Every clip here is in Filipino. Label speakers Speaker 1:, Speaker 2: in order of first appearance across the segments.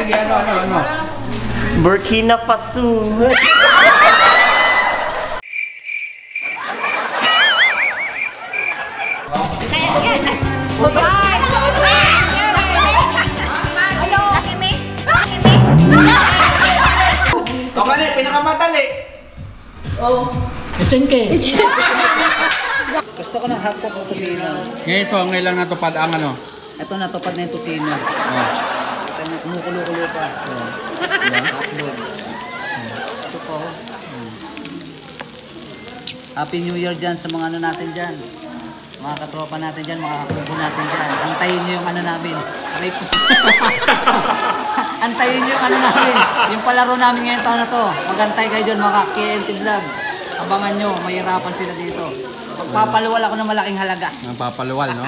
Speaker 1: Sige, ano?
Speaker 2: Burkina Faso.
Speaker 1: Okay na, pinakamadali.
Speaker 3: Oh. Echenke.
Speaker 4: Gusto ko ng hotpot ng tusino.
Speaker 1: Ngayon, so ngayon lang natupad ang ano?
Speaker 4: Ito natupad na yung tusino. Ito na kumukulo-kulo pa. Hotdog. Ito po. Happy New Year dyan sa mga ano natin dyan. Mga katropa natin dyan, mga kakubo natin dyan. Antayin nyo yung ano namin. Antayin nyo yung ano namin. Yung palaro namin ngayong taon na to. Magantay kayo dyan mga KNT Vlog. Abangan nyo, mahirapan sila dito. Magpapaluwal ako ng malaking halaga.
Speaker 1: Magpapaluwal, no?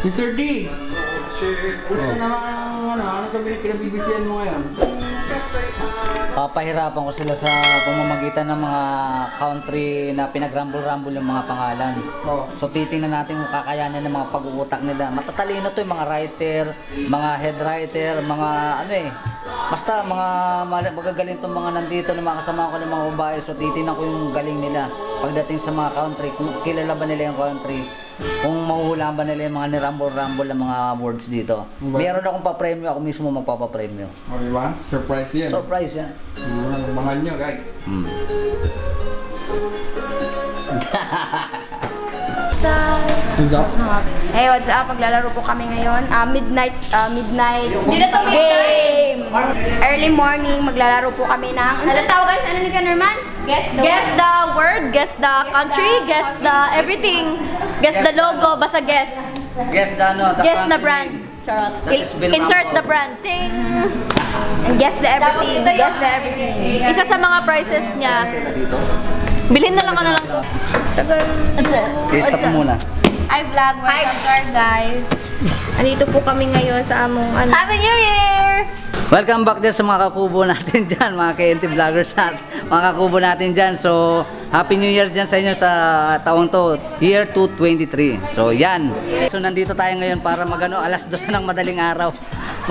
Speaker 1: Mr. D! Gusto naman ano ka pinabibisihan mo ngayon?
Speaker 4: Papahirapan ko sila sa pamamagitan ng mga country na pinag-rumble-rumble yung mga pangalan. So titingnan natin kung kakayanan ng mga pag-uutak nila. Matatalino to yung mga writer, mga head writer, mga ano basta mga magagaling tong mga nandito na mga kasama ko ng mga babae. So titingnan ko yung galing nila pagdating sa mga country, kung kilala ba nila yung country, kung mahuhulaan ba nila yung mga ni-rumble-rumble ng mga words dito. Meron akong pa-premyo, ako mismo magpapapremyo.
Speaker 1: O diba? Surprise yan.
Speaker 4: Surprise yan.
Speaker 1: Mahal nyo guys. What's up?
Speaker 5: Hey, what's up? Maglalaro po kami ngayon. Midnight game. Early morning, maglalaro po kami ng... Ano tawag guys? Ano ni Norman?
Speaker 6: Guess the word, guess the country, guess the everything. Guess the logo, basta guess.
Speaker 4: Guess the ano,
Speaker 6: Guess the brand. Charot. Insert the brand. Ting.
Speaker 5: And guess the everything. Guess the everything.
Speaker 6: Isa sa mga prizes niya. Bilhin na lang ka na lang to.
Speaker 4: Stop mo muna.
Speaker 5: Hi vlog, welcome to our guys. Andito po kami ngayon sa among ano.
Speaker 6: Happy New Year!
Speaker 4: Welcome back din sa mga kakubo natin dyan, mga KNT Vloggers at mga kakubo natin dyan. So, Happy New Year dyan sa inyo sa taong to, year 2023. So, yan. So, nandito tayo ngayon para magano alas 2 ng madaling araw.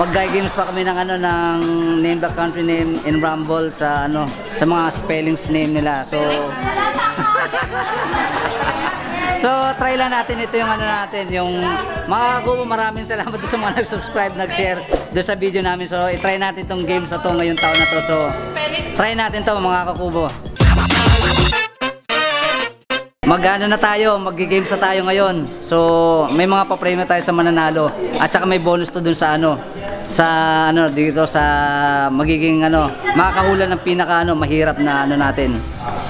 Speaker 4: Mag-games pa kami ng ano ng name the country name in Rumble sa ano sa mga spellings name nila. So So, try lang natin ito yung ano natin, yung mga kakubo, maraming salamat sa mga nag-subscribe, nag-share doon sa video namin. So, i-try natin itong games na to ngayong taon na to. So, try natin to mga kakubo. Mag-ano na tayo, mag-games na tayo ngayon. So, may mga pa-premyo tayo sa mananalo. At saka may bonus to dun sa ano, dito sa magiging ano, makakahula ng pinaka ano, mahirap na ano natin,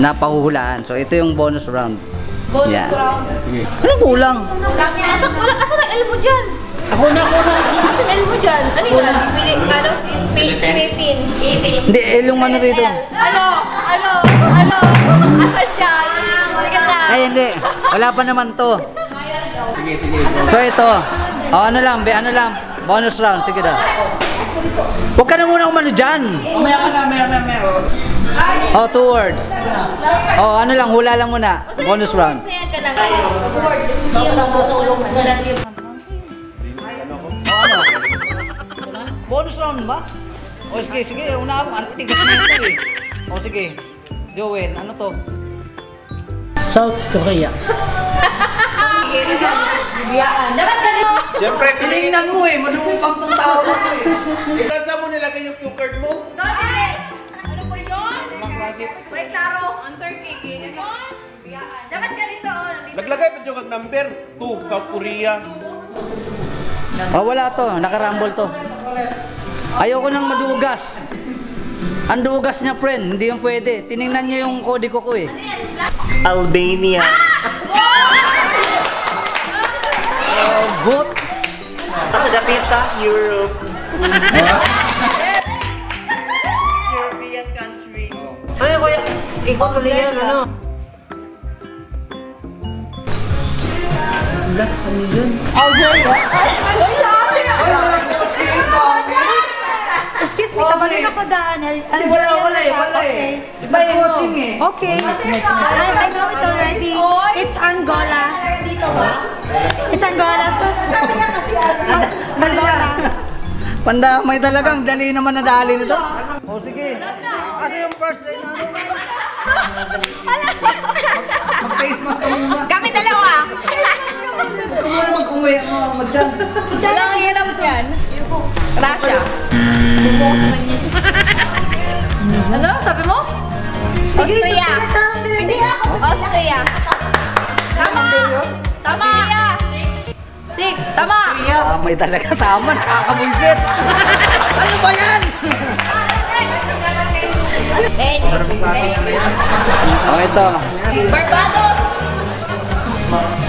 Speaker 4: na pahuhulaan. So, ito yung bonus round.
Speaker 6: Bonus round.
Speaker 1: Sige.
Speaker 4: Anong kulang?
Speaker 6: Asan ang L mo dyan?
Speaker 3: Ako na.
Speaker 6: Asan L mo dyan? Ano yun? Philippines.
Speaker 4: Hindi, yung ano rito.
Speaker 6: Ano? Asan dyan? Sige na.
Speaker 4: Ay, hindi. Wala pa naman to.
Speaker 1: Sige.
Speaker 4: So, ito. Ano lang, bonus round. Sige daw. Huwag ka na muna umano dyan.
Speaker 1: Mamaya ka na, maya.
Speaker 4: Oh, 2 words. Oh, ano lang, hula lang muna. Bonus round.
Speaker 6: Sayan ka ng word. Hindi yung mga sa ulong man.
Speaker 4: Oh, ano? Bonus round ba? O sige, una mo. Ang tigas na ito eh. O sige. Joel, ano to?
Speaker 3: South Korea.
Speaker 6: Dapat ganito.
Speaker 1: Siyempre,
Speaker 4: Tinignan mo eh, malupang tong tao mo eh.
Speaker 1: Saan sa mo nilagay yung cue card mo?
Speaker 6: Ano ba yun? Pre, klaro. Answer kiki. Dapat ganito.
Speaker 1: Naglagay pa yung number 2, South Korea.
Speaker 4: Oh, wala to, nakarambol to. Ayoko nang madugas. Ang dugas niya, friend, hindi yung pwede. Tinignan niya yung kode ko eh.
Speaker 2: Albania.
Speaker 4: Good.
Speaker 2: Kasi dapita, Europe. European country.
Speaker 3: Ay, kuya, ikot ulit yan, ano?
Speaker 6: Algeria. Ay, sabi!
Speaker 7: Excuse me, kabalin ako daan.
Speaker 8: Wala eh. Nag-coaching eh.
Speaker 7: Okay. I know it already. It's Angola. It's Angola. So,
Speaker 8: Dali na. Pandamay talagang dali naman na dali nito. O sige. Kasi yung first line na mag-face mask ka muna.
Speaker 6: Kami dalawa.
Speaker 8: Huwag ka muna mag-uwi mag-dyan.
Speaker 6: Walang hirap yan. Russia. Ano? Sabi mo? Austria. Austria. Tama. Tama. 6. Tama.
Speaker 8: May talaga tama. Nakakabullshit. Ano ba yan? O ito.
Speaker 6: Barbados.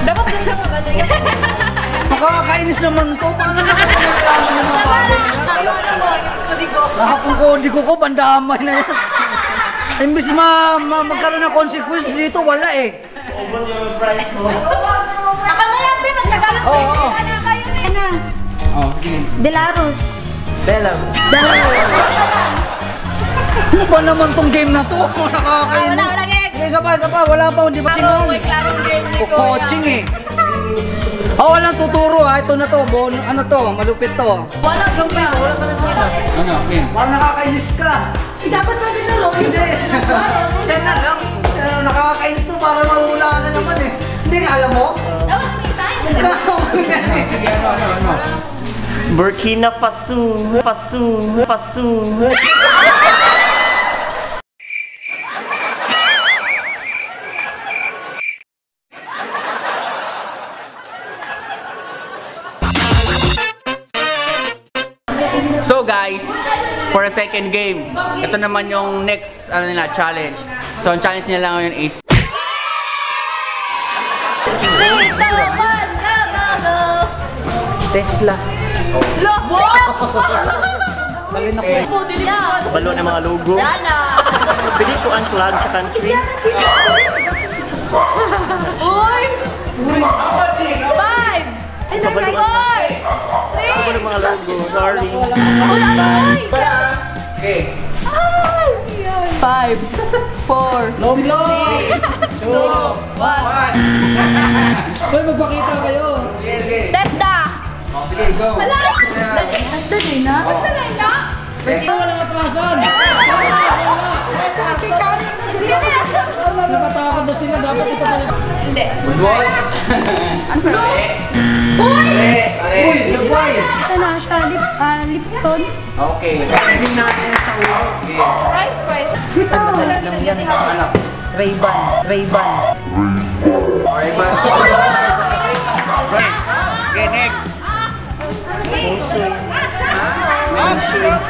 Speaker 6: Dapat dun sa mag-ano yun.
Speaker 8: Nakakainis naman to. Paano nakakailangan yung mga bagay nila?
Speaker 6: Ano mo, yung kodigo.
Speaker 8: Nakakungkodi ko bandamay na yan. Imbis magkaroon ng consequence dito, wala eh.
Speaker 6: Ako na lang, Pim. Magtagalog.
Speaker 8: Oo.
Speaker 6: Ano kayo na?
Speaker 7: ano?
Speaker 8: Oh, sige.
Speaker 7: Belarus.
Speaker 8: Belarus.
Speaker 7: Belarus.
Speaker 8: Ano ba naman tong game na to? Nakakainis.
Speaker 6: Wala, game.
Speaker 8: Isa pa, wala pa, hindi pa sinong.
Speaker 6: May klarong game ni Kuya.
Speaker 8: Coaching eh. Oh, walang tuturo ha. Ito na to. Ano to? Malupit to.
Speaker 6: Wala, gamay. Wala ka na dito.
Speaker 8: Ano? Parang nakakainis ka.
Speaker 7: Dapat magtuturo.
Speaker 8: Hindi.
Speaker 6: Siya na lang.
Speaker 8: Nakakainis to. Parang mahula na naman eh. Hindi ka alam mo?
Speaker 6: Dapat may time.
Speaker 8: Sige, ano?
Speaker 2: Burkina Faso.
Speaker 1: So guys, for a second game, ito naman yung next challenge. So ang challenge nila ngayon is
Speaker 8: Tesla.
Speaker 2: Balo ng mga logo. Pwede ko unplug sa country.
Speaker 6: Uy! 5!
Speaker 2: Kabalo ng mga logo. Sorry.
Speaker 8: Okay.
Speaker 6: 5, 4, 3, 2, 1.
Speaker 8: Hoy, magpakita kayo.
Speaker 6: Tesda!
Speaker 8: Sige, go.
Speaker 6: Wala!
Speaker 7: Basta din na.
Speaker 8: Basta walang atrasan. Wala. Natatakot na sila. Dapat ito pala.
Speaker 6: Hindi.
Speaker 8: Boy. Uy, nagway.
Speaker 7: Ito na siya. Lipton.
Speaker 8: Okay. Tingin natin sa ulo.
Speaker 6: Price.
Speaker 7: Ito.
Speaker 3: Ray-Ban.
Speaker 8: Alright, ba? Okay, next.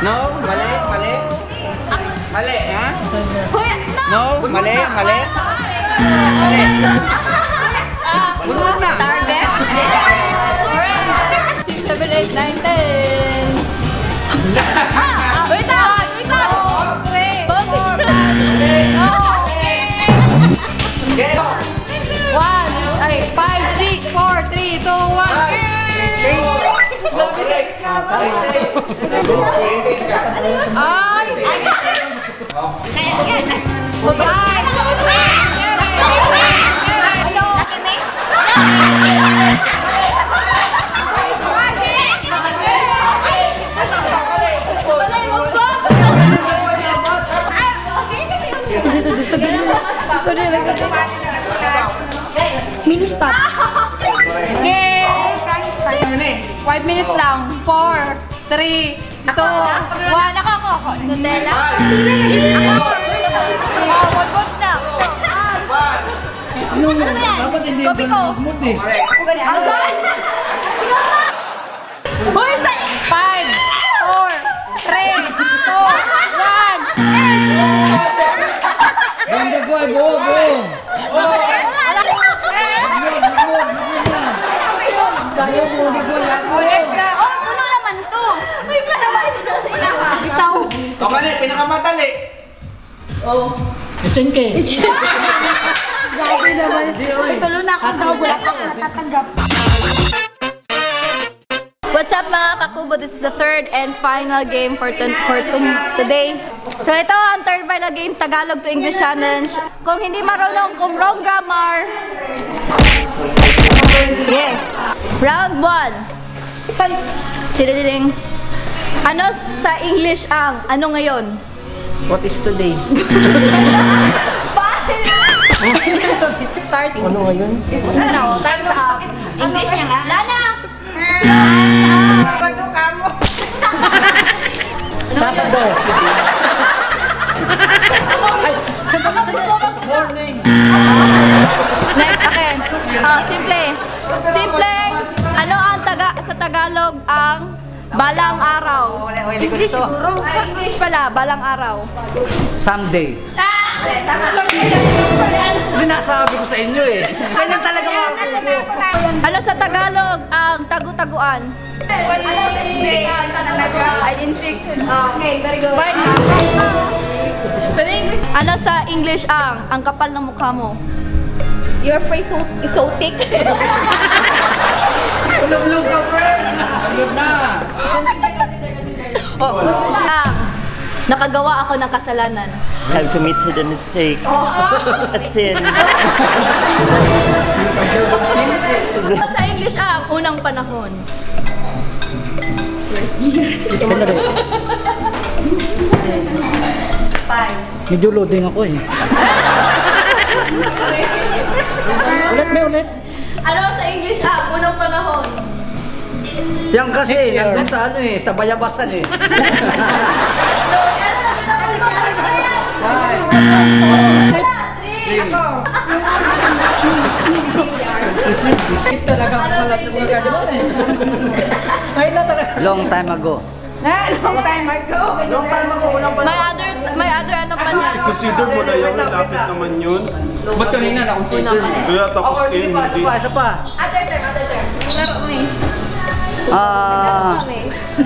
Speaker 8: No, mali. Mali, ha? No, mali. Bunod na.
Speaker 6: Target. 6, 7, 8, 9, 10. Wait lang. 3, 4, 5, 6, 4, 3, 2, 1. Ay!
Speaker 7: Mini stop.
Speaker 6: Okay! 5 minutes lang. 4, 3, 2, 1. Ako. Nutella. Ako. One na.
Speaker 8: Ano mo? Dapat hindi
Speaker 6: Kopi ko.
Speaker 8: mood eh.
Speaker 6: Agad! Hoy! 5, 4, 3, 2, 1.
Speaker 8: Nagway, go.
Speaker 6: Puno naman to. May naman sa ilaha. Bitaw.
Speaker 1: o kani, pinakamadali.
Speaker 3: Echenke.
Speaker 7: Grabe naman. Itulo na akong daw. Wala akong natatanggap.
Speaker 6: What's up mga kakubo? This is the third and final game for today. So ito ang third final game, Tagalog to English challenge. Kung hindi marunong, kung wrong grammar. Yeah. Round 1. Tidididing. Ano sa English ang ano ngayon?
Speaker 4: What is today?
Speaker 6: Starts.
Speaker 2: Ano ngayon?
Speaker 6: Ano? Time's up. English niya nga. Lana!
Speaker 3: Sabado.
Speaker 6: Next, okay. Simple. Simple. Ano ang sa Tagalog ang balang araw? English siguro. English pala, balang araw.
Speaker 4: Someday. Sinasabi ko sa inyo eh. Ganyan talaga mga kubo.
Speaker 6: Ano sa Tagalog ang tagu-taguan? Ano sa English ang tagu-taguan? I didn't see. Okay, very good. Ano sa English ang kapal ng mukha mo? Your face is so thick.
Speaker 8: Ulog-ulog ka, friend!
Speaker 1: Sunod na!
Speaker 6: Nakagawa ako ng kasalanan.
Speaker 2: I've committed a mistake. A sin.
Speaker 6: Ano sa English ang unang panahon?
Speaker 3: Medyo loading ako eh. Ulit.
Speaker 6: Ano sa English ang unang panahon?
Speaker 8: Yan kasi, nandun sa ano eh, sa bayabasan eh.
Speaker 4: Long time ago.
Speaker 8: Long time ago, unang panahon.
Speaker 6: May other ano pa niya?
Speaker 9: Consider mo na yun, lapit naman yun.
Speaker 1: Ba't kanina na-consider?
Speaker 9: Kaya tapos
Speaker 8: Ako, sige pa, isa pa.
Speaker 6: Other term. Laro mo eh.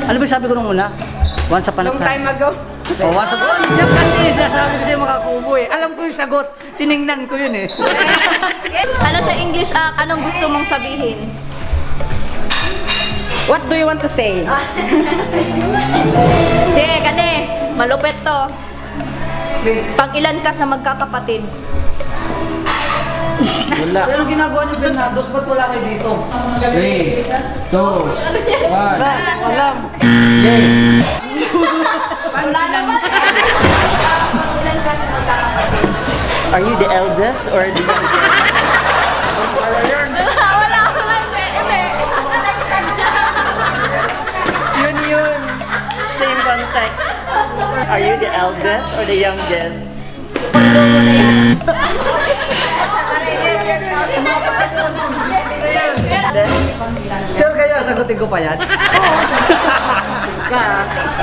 Speaker 4: Ano ba sabi ko nung una? Once upon a time.
Speaker 5: Long time ago.
Speaker 4: Oh, once upon a time. Yan kasi, sinasabi ko sa mga kubo eh. Alam ko yung sagot. Tiningnan ko yun eh.
Speaker 6: Ano sa English anong gusto mong sabihin?
Speaker 5: What do you want to say?
Speaker 6: Hindi, kani. Malupit to. Pang-ilan ka sa magkakapatid?
Speaker 1: Wala.
Speaker 8: Pero ginagawa niyo, Bernados, ba't wala kayo dito?
Speaker 1: 3, 2, 1.
Speaker 3: Alam.
Speaker 6: Wala naman. Pang-ilan ka sa magkakapatid?
Speaker 2: Are you the eldest or the youngest?
Speaker 6: Wala. Hindi.
Speaker 2: Yun. Same context. Are you the eldest or the youngest?
Speaker 8: Sure kaya, sagutin ko pa yan.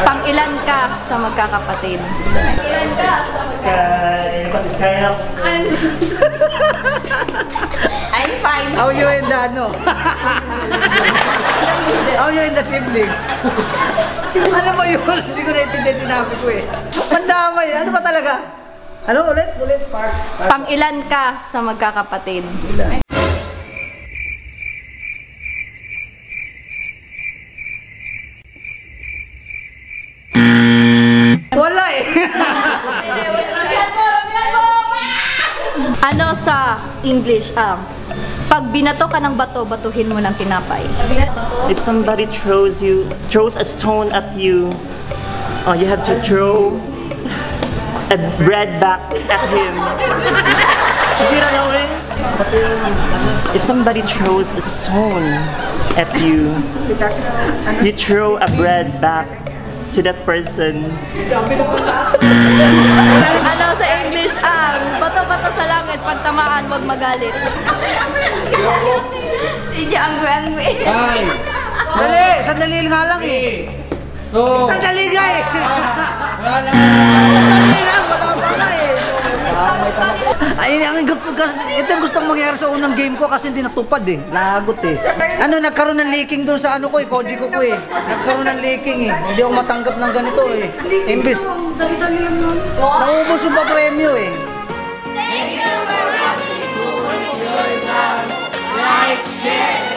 Speaker 6: Pang-ilan ka sa magkakapatid? Pang-ilan ka sa magkakapatid?
Speaker 5: I'm fine.
Speaker 8: How you in the ano? How you in the siblings? Ano ba yun? Hindi ko naintindihan sinabi ko eh. Pandamay, ano ba talaga? Ano ulit? Part.
Speaker 6: Pang-ilan ka sa magkakapatid?
Speaker 8: Wala eh.
Speaker 6: Ano sa English pag binato ka ng bato, batuhin mo ng tinapay?
Speaker 2: If somebody throws a stone at you, you have to throw a bread back at him. You know what I mean? If somebody throws a stone at you, you throw a bread back to that person.
Speaker 6: Ano sa English bato-bato sa langit, pag tamaan, wag magalit. Hindi ang grandway.
Speaker 1: 5,
Speaker 8: Dali, sandali nga lang eh.
Speaker 1: 2,
Speaker 8: Sandali nga eh.
Speaker 1: wala na.
Speaker 8: Sandali lang, wala pa na eh. Ay, ito yung gustong mangyari sa unang game ko kasi hindi natupad eh. Lagot eh. Ano, nagkaroon ng leaking doon sa ano ko eh, kodi ko eh. Nagkaroon ng leaking eh. Hindi ako matanggap ng ganito eh. Imbis. Naubos yung pa-premyo eh.
Speaker 6: Thank you for watching. Like, share,